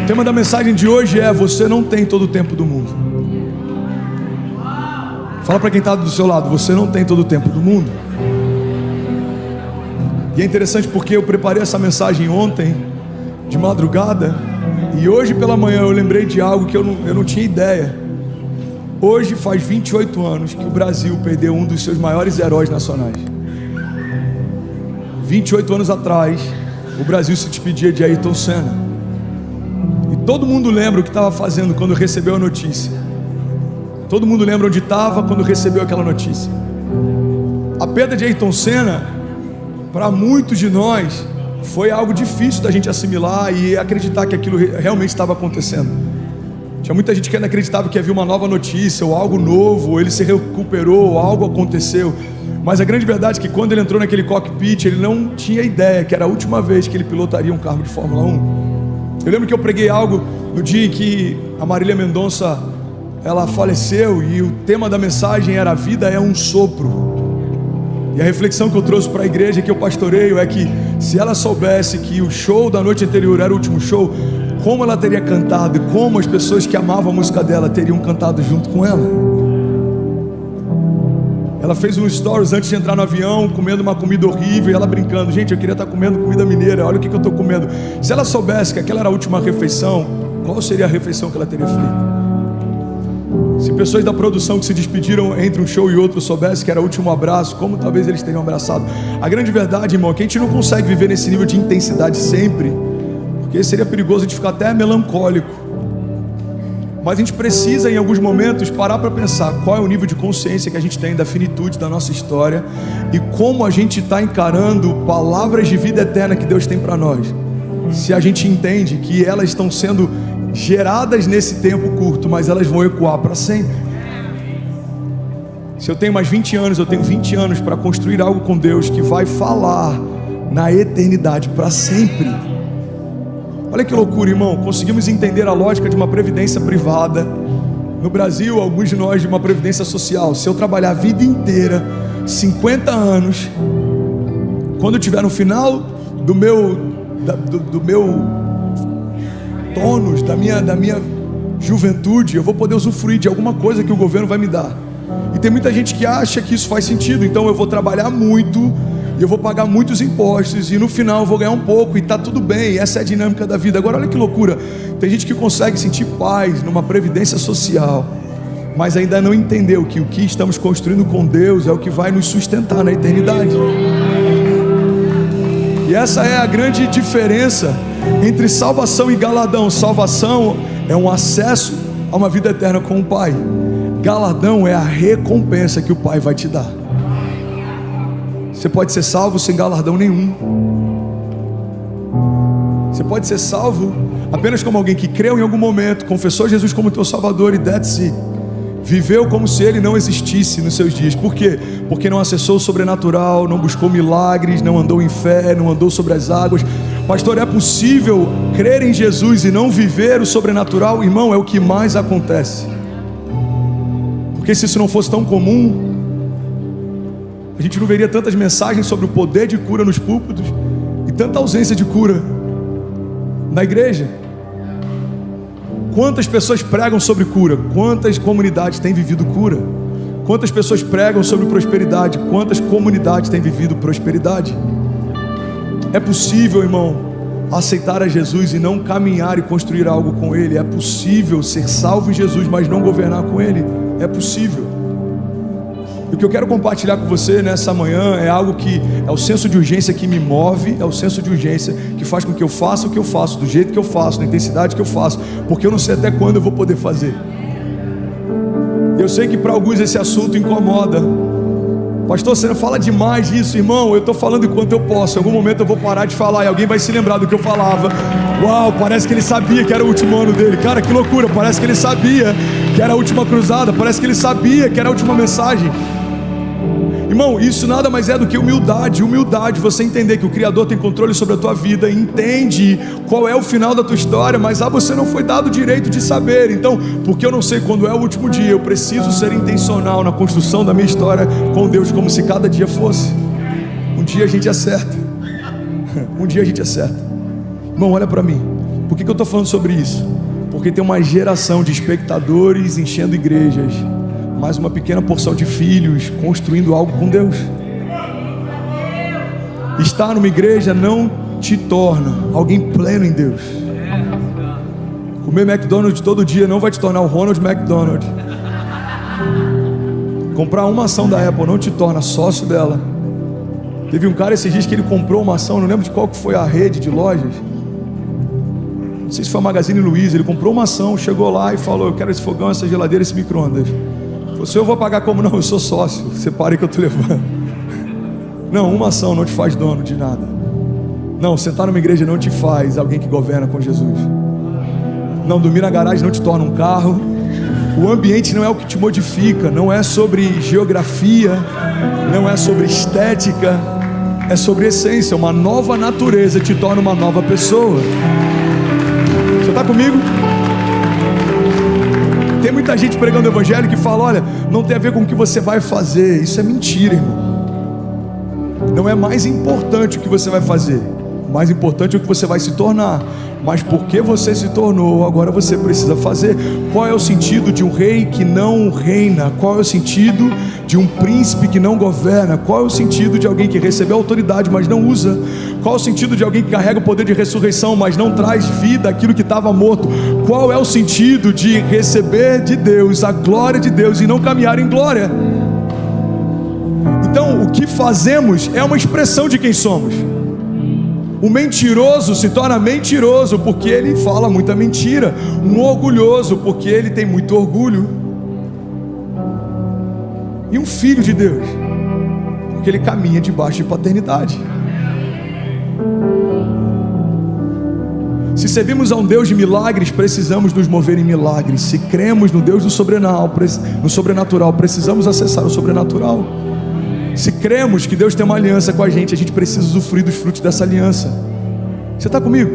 tema da mensagem de hoje é: você não tem todo o tempo do mundo. Fala para quem está do seu lado: você não tem todo o tempo do mundo. E é interessante porque eu preparei essa mensagem ontem de madrugada, e hoje pela manhã eu lembrei de algo que eu não tinha ideia. Hoje faz 28 anos que o Brasil perdeu um dos seus maiores heróis nacionais. 28 anos atrás, o Brasil se despedia de Ayrton Senna. E todo mundo lembra o que estava fazendo quando recebeu a notícia. Todo mundo lembra onde estava quando recebeu aquela notícia. A perda de Ayrton Senna, para muitos de nós, foi algo difícil da gente assimilar e acreditar que aquilo realmente estava acontecendo. Tinha muita gente que ainda acreditava que havia uma nova notícia, ou algo novo, ou ele se recuperou, ou algo aconteceu. Mas a grande verdade é que quando ele entrou naquele cockpit, ele não tinha ideia que era a última vez que ele pilotaria um carro de Fórmula 1. Eu lembro que eu preguei algo no dia em que a Marília Mendonça, ela faleceu, e o tema da mensagem era: a vida é um sopro. E a reflexão que eu trouxe para a igreja que eu pastoreio é que se ela soubesse que o show da noite anterior era o último show, como ela teria cantado e como as pessoas que amavam a música dela teriam cantado junto com ela. Ela fez um stories antes de entrar no avião, comendo uma comida horrível, e ela brincando: gente, eu queria estar comendo comida mineira, olha o que eu estou comendo. Se ela soubesse que aquela era a última refeição, qual seria a refeição que ela teria feito? Se pessoas da produção que se despediram entre um show e outro soubessem que era o último abraço, como talvez eles teriam abraçado? A grande verdade, irmão, é que a gente não consegue viver nesse nível de intensidade sempre, porque seria perigoso de ficar até melancólico. Mas a gente precisa, em alguns momentos, parar para pensar qual é o nível de consciência que a gente tem da finitude da nossa história e como a gente está encarando palavras de vida eterna que Deus tem para nós. Se a gente entende que elas estão sendo geradas nesse tempo curto, mas elas vão ecoar para sempre. Se eu tenho mais 20 anos, eu tenho 20 anos para construir algo com Deus que vai falar na eternidade para sempre. Olha que loucura, irmão. Conseguimos entender a lógica de uma previdência privada. No Brasil, alguns de nós de uma previdência social. Se eu trabalhar a vida inteira, 50 anos, quando eu estiver no final do meu tônus, da minha juventude, eu vou poder usufruir de alguma coisa que o governo vai me dar. E tem muita gente que acha que isso faz sentido. Então eu vou trabalhar muito e eu vou pagar muitos impostos, e no final eu vou ganhar um pouco, e está tudo bem. Essa é a dinâmica da vida. Agora olha que loucura, tem gente que consegue sentir paz numa previdência social, mas ainda não entendeu que o que estamos construindo com Deus é o que vai nos sustentar na eternidade. E essa é a grande diferença entre salvação e galardão. Salvação é um acesso a uma vida eterna com o Pai. Galardão é a recompensa que o Pai vai te dar. Você pode ser salvo sem galardão nenhum. Você pode ser salvo apenas como alguém que creu em algum momento, confessou Jesus como teu Salvador, e that's it. Viveu como se Ele não existisse nos seus dias. Por quê? Porque não acessou o sobrenatural, não buscou milagres, não andou em fé, não andou sobre as águas. Pastor, é possível crer em Jesus e não viver o sobrenatural? Irmão, é o que mais acontece. Porque se isso não fosse tão comum, a gente não veria tantas mensagens sobre o poder de cura nos púlpitos e tanta ausência de cura na igreja. Quantas pessoas pregam sobre cura? Quantas comunidades têm vivido cura? Quantas pessoas pregam sobre prosperidade? Quantas comunidades têm vivido prosperidade? É possível, irmão, aceitar a Jesus e não caminhar e construir algo com Ele. É possível ser salvo em Jesus, mas não governar com Ele. É possível. E o que eu quero compartilhar com você nessa manhã é algo que é o senso de urgência que me move, é o senso de urgência que faz com que eu faça o que eu faço, do jeito que eu faço, na intensidade que eu faço, porque eu não sei até quando eu vou poder fazer. Eu sei que para alguns esse assunto incomoda. Pastor, você não fala demais disso, irmão. Eu estou falando enquanto eu posso. Em algum momento eu vou parar de falar e alguém vai se lembrar do que eu falava. Uau, parece que ele sabia que era o último ano dele. Cara, que loucura, parece que ele sabia que era a última cruzada, parece que ele sabia que era a última mensagem. Irmão, isso nada mais é do que humildade. Humildade, você entender que o Criador tem controle sobre a tua vida, entende qual é o final da tua história, mas você não foi dado o direito de saber. Então, porque eu não sei quando é o último dia, eu preciso ser intencional na construção da minha história com Deus, como se cada dia fosse. Um dia a gente acerta. Um dia a gente acerta. Irmão, olha para mim. Por que eu estou falando sobre isso? Porque tem uma geração de espectadores enchendo igrejas, mais uma pequena porção de filhos construindo algo com Deus. Estar numa igreja não te torna alguém pleno em Deus. Comer McDonald's todo dia não vai te tornar o Ronald McDonald. Comprar uma ação da Apple não te torna sócio dela. Teve um cara esses dias que ele comprou uma ação, não lembro de qual que foi a rede de lojas, não sei se foi a Magazine Luiza. Ele comprou uma ação, chegou lá e falou: eu quero esse fogão, essa geladeira, esse micro-ondas. Falou: se eu vou pagar como? Não, eu sou sócio, separe que eu estou levando. Não, uma ação não te faz dono de nada. Não, sentar numa igreja não te faz alguém que governa com Jesus. Não, dormir na garagem não te torna um carro. O ambiente não é o que te modifica. Não é sobre geografia, não é sobre estética, é sobre essência. Uma nova natureza te torna uma nova pessoa. Você está comigo? Tem muita gente pregando o evangelho que fala: olha, não tem a ver com o que você vai fazer. Isso é mentira, irmão. Não é mais importante o que você vai fazer, o mais importante é o que você vai se tornar. Mas porque você se tornou, agora você precisa fazer. Qual é o sentido de um rei que não reina? Qual é o sentido de um príncipe que não governa? Qual é o sentido de alguém que recebeu autoridade, mas não usa? Qual é o sentido de alguém que carrega o poder de ressurreição, mas não traz vida àquilo que estava morto? Qual é o sentido de receber de Deus a glória de Deus e não caminhar em glória? Então, o que fazemos é uma expressão de quem somos. O mentiroso se torna mentiroso porque ele fala muita mentira. Um orgulhoso porque ele tem muito orgulho. E um filho de Deus porque ele caminha debaixo de paternidade. Se servimos a um Deus de milagres, precisamos nos mover em milagres. Se cremos no Deus do sobrenatural, precisamos acessar o sobrenatural. Se cremos que Deus tem uma aliança com a gente precisa usufruir dos frutos dessa aliança. Você está comigo?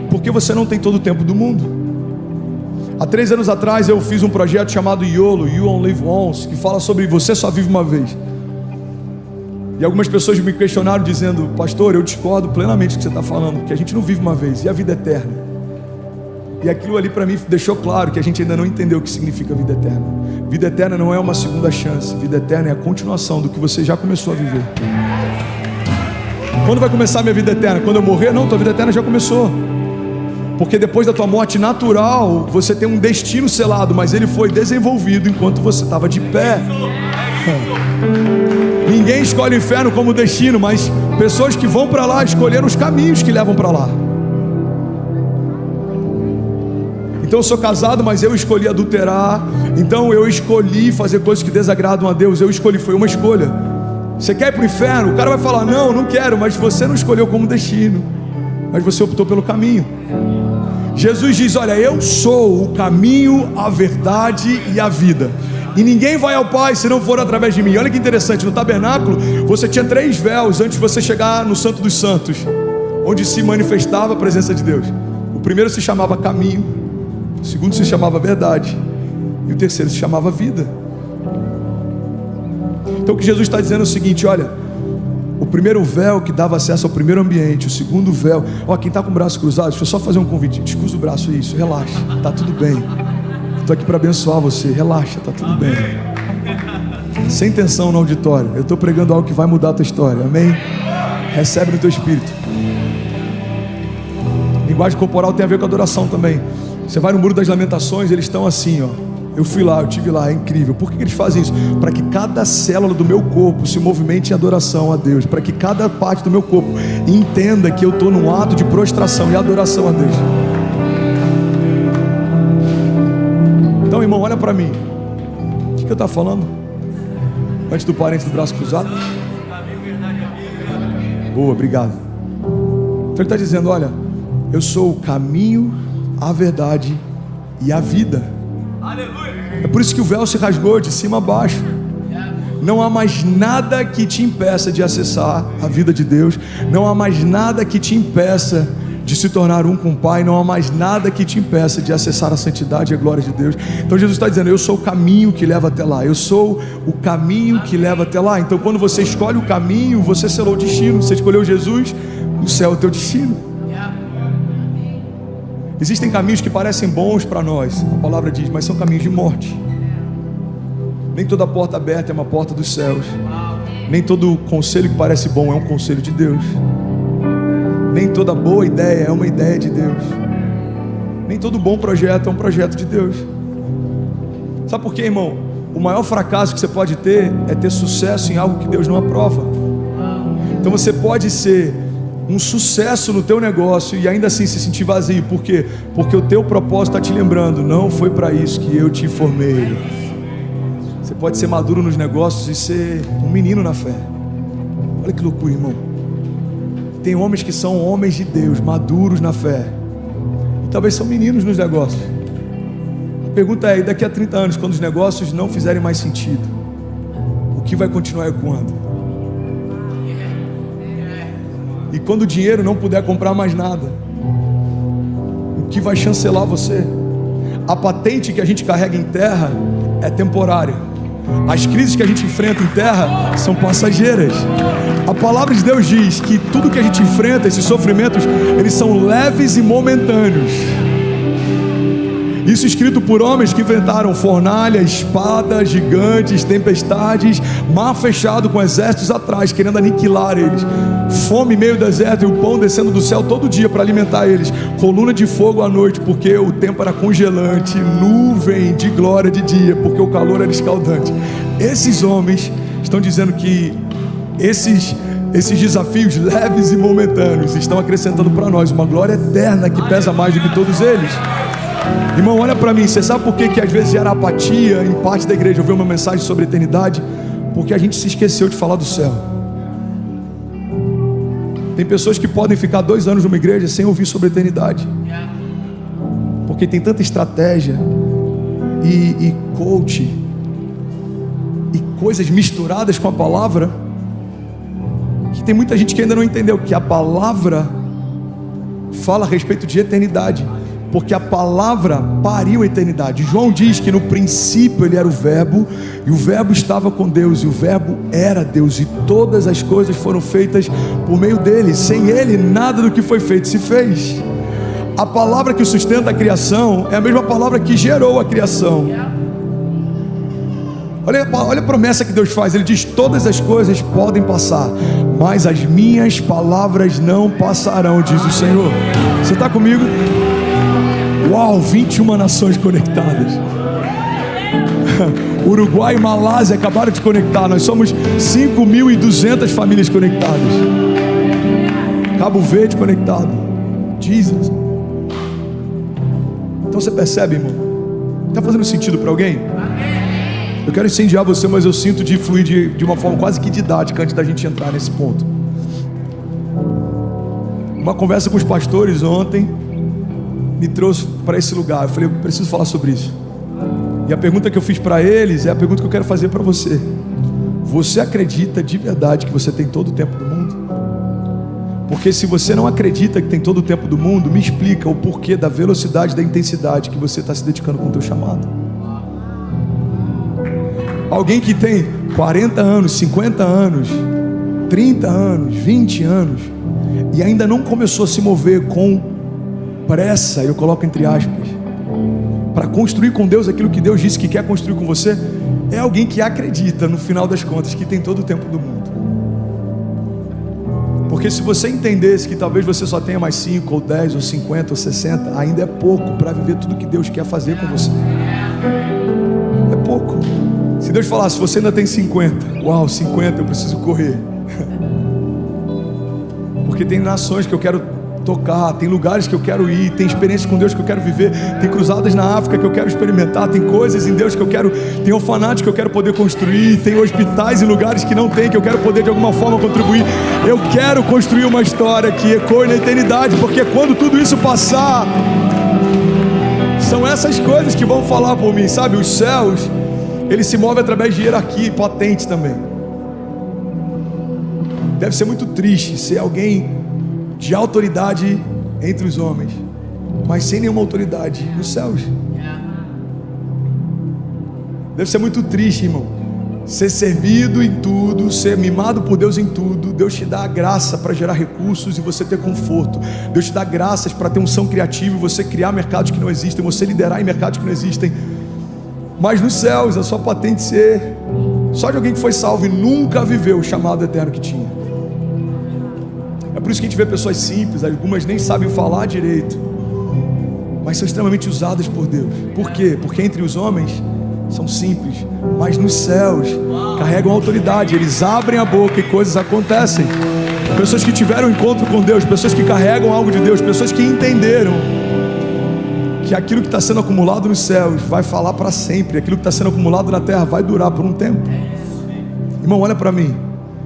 Porque você não tem todo o tempo do mundo. Há 3 anos atrás eu fiz um projeto chamado YOLO, You Only Live Once, que fala sobre você só vive uma vez. E algumas pessoas me questionaram dizendo: pastor, eu discordo plenamente do que você está falando, que a gente não vive uma vez, e a vida eterna? E aquilo ali para mim deixou claro que a gente ainda não entendeu o que significa vida eterna. Vida eterna não é uma segunda chance. Vida eterna é a continuação do que você já começou a viver. Quando vai começar a minha vida eterna? Quando eu morrer? Não, tua vida eterna já começou. Porque depois da tua morte natural, você tem um destino selado, mas ele foi desenvolvido enquanto você estava de pé. Ninguém escolhe o inferno como destino, mas pessoas que vão para lá escolheram os caminhos que levam para lá. Então eu sou casado, mas eu escolhi adulterar. Então eu escolhi fazer coisas que desagradam a Deus. Eu escolhi, foi uma escolha. Você quer ir para o inferno? O cara vai falar: não, não quero. Mas você não escolheu como destino, mas você optou pelo caminho. Jesus diz: olha, eu sou o caminho, a verdade e a vida, e ninguém vai ao Pai se não for através de mim. Olha que interessante, no tabernáculo você tinha 3 véus antes de você chegar no Santo dos Santos, onde se manifestava a presença de Deus. O primeiro se chamava caminho, o segundo se chamava verdade, e o terceiro se chamava vida. Então o que Jesus está dizendo é o seguinte: olha, o primeiro véu que dava acesso ao primeiro ambiente, o segundo véu, ó, quem está com o braço cruzado, deixa eu só fazer um convite, descruza o braço, isso, relaxa, está tudo bem, estou aqui para abençoar você, relaxa, está tudo bem, sem tensão no auditório, eu estou pregando algo que vai mudar a tua história, amém? Recebe no teu espírito. Linguagem corporal tem a ver com adoração também. Você vai no Muro das Lamentações, eles estão assim, ó. Eu fui lá, eu estive lá, é incrível. Por que eles fazem isso? Para que cada célula do meu corpo se movimente em adoração a Deus. Para que cada parte do meu corpo entenda que eu estou num ato de prostração e adoração a Deus. Então, irmão, olha para mim. O que eu estava falando? Antes do parente do braço cruzado? Boa, obrigado. Então ele está dizendo: olha, eu sou o caminho, a verdade e a vida. É por isso que o véu se rasgou de cima a baixo. Não há mais nada que te impeça de acessar a vida de Deus. Não há mais nada que te impeça de se tornar um com o Pai. Não há mais nada que te impeça de acessar a santidade e a glória de Deus. Então Jesus está dizendo: eu sou o caminho que leva até lá. Eu sou o caminho que leva até lá. Então quando você escolhe o caminho, você selou o destino. Você escolheu Jesus, o céu é o teu destino. Existem caminhos que parecem bons para nós, a palavra diz, mas são caminhos de morte. Nem toda porta aberta é uma porta dos céus. Nem todo conselho que parece bom é um conselho de Deus. Nem toda boa ideia é uma ideia de Deus. Nem todo bom projeto é um projeto de Deus. Sabe por quê, irmão? O maior fracasso que você pode ter é ter sucesso em algo que Deus não aprova. Então você pode ser um sucesso no teu negócio e ainda assim se sentir vazio. Por quê? Porque o teu propósito está te lembrando, não foi para isso que eu te formei. Você pode ser maduro nos negócios e ser um menino na fé. Olha que loucura, irmão. Tem homens que são homens de Deus, maduros na fé, e talvez são meninos nos negócios. A pergunta é, e daqui a 30 anos, quando os negócios não fizerem mais sentido, o que vai continuar ecoando? E quando o dinheiro não puder comprar mais nada, o que vai chancelar você? A patente que a gente carrega em terra é temporária. As crises que a gente enfrenta em terra são passageiras. A palavra de Deus diz que tudo que a gente enfrenta, esses sofrimentos, eles são leves e momentâneos. Isso escrito por homens que enfrentaram fornalha, espada, gigantes, tempestades, mar fechado com exércitos atrás, querendo aniquilar eles. Fome em meio ao deserto e o pão descendo do céu todo dia para alimentar eles. Coluna de fogo à noite, porque o tempo era congelante. Nuvem de glória de dia, porque o calor era escaldante. Esses homens estão dizendo que esses desafios leves e momentâneos estão acrescentando para nós uma glória eterna que pesa mais do que todos eles. Irmão, olha para mim, você sabe por que às vezes gera apatia em parte da igreja ouvir uma mensagem sobre a eternidade? Porque a gente se esqueceu de falar do céu. Tem pessoas que podem ficar 2 anos numa igreja sem ouvir sobre a eternidade, porque tem tanta estratégia e coach e coisas misturadas com a palavra, que tem muita gente que ainda não entendeu que a palavra fala a respeito de eternidade, porque a palavra pariu a eternidade. João diz que no princípio ele era o verbo, e o verbo estava com Deus, e o verbo era Deus, e todas as coisas foram feitas por meio dele. Sem ele nada do que foi feito se fez. A palavra que sustenta a criação é a mesma palavra que gerou a criação. Olha a promessa que Deus faz. Ele diz, todas as coisas podem passar, mas as minhas palavras não passarão, diz o Senhor. Você está comigo? Uau, 21 nações conectadas. Uruguai e Malásia acabaram de conectar. Nós somos 5.200 famílias conectadas. Cabo Verde conectado. Jesus. Então você percebe, irmão? Está fazendo sentido para alguém? Eu quero incendiar você, mas eu sinto de fluir de uma forma quase que didática antes da gente entrar nesse ponto. Uma conversa com os pastores ontem me trouxe para esse lugar. Eu falei, eu preciso falar sobre isso. E a pergunta que eu fiz para eles é a pergunta que eu quero fazer para você. Você acredita de verdade que você tem todo o tempo do mundo? Porque se você não acredita que tem todo o tempo do mundo, me explica o porquê da velocidade, da intensidade que você está se dedicando com o teu chamado. Alguém que tem 40 anos, 50 anos, 30 anos, 20 anos, e ainda não começou a se mover com pressa, eu coloco entre aspas, para construir com Deus aquilo que Deus disse que quer construir com você, é alguém que acredita, no final das contas, que tem todo o tempo do mundo. Porque se você entendesse que talvez você só tenha mais 5, ou 10, ou 50, ou 60, ainda é pouco para viver tudo que Deus quer fazer com você. É pouco. Se Deus falasse, você ainda tem 50, uau, 50, eu preciso correr. Porque tem nações que eu quero tocar, tem lugares que eu quero ir, tem experiências com Deus que eu quero viver, tem cruzadas na África que eu quero experimentar, tem coisas em Deus que eu quero, tem orfanatos que eu quero poder construir, tem hospitais em lugares que não tem, que eu quero poder de alguma forma contribuir. Eu quero construir uma história que ecoe na eternidade, porque quando tudo isso passar, são essas coisas que vão falar por mim, sabe? Os céus, eles se movem através de hierarquia e patente também. Deve ser muito triste ser alguém de autoridade entre os homens, mas sem nenhuma autoridade nos céus. Deve ser muito triste, irmão, ser servido em tudo, ser mimado por Deus em tudo. Deus te dá a graça para gerar recursos e você ter conforto. Deus te dá graças para ter unção criativa e você criar mercados que não existem, você liderar em mercados que não existem. Mas nos céus a sua patente ser só de alguém que foi salvo e nunca viveu o chamado eterno que tinha. É por isso que a gente vê pessoas simples, algumas nem sabem falar direito, mas são extremamente usadas por Deus. Por quê? Porque entre os homens são simples, mas nos céus carregam autoridade. Eles abrem a boca e coisas acontecem. Pessoas que tiveram encontro com Deus, pessoas que carregam algo de Deus, pessoas que entenderam que aquilo que está sendo acumulado nos céus vai falar para sempre, aquilo que está sendo acumulado na terra vai durar por um tempo. Irmão, olha para mim.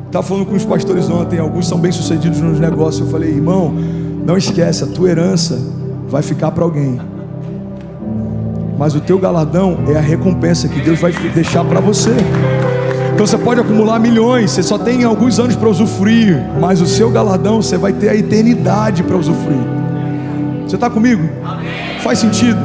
Estava falando com os pastores ontem, alguns são bem sucedidos nos negócios. Eu falei, irmão, não esquece, a tua herança vai ficar para alguém, mas o teu galardão é a recompensa que Deus vai deixar para você. Então você pode acumular milhões, você só tem alguns anos para usufruir, mas o seu galardão você vai ter a eternidade para usufruir. Você está comigo? Amém. Faz sentido?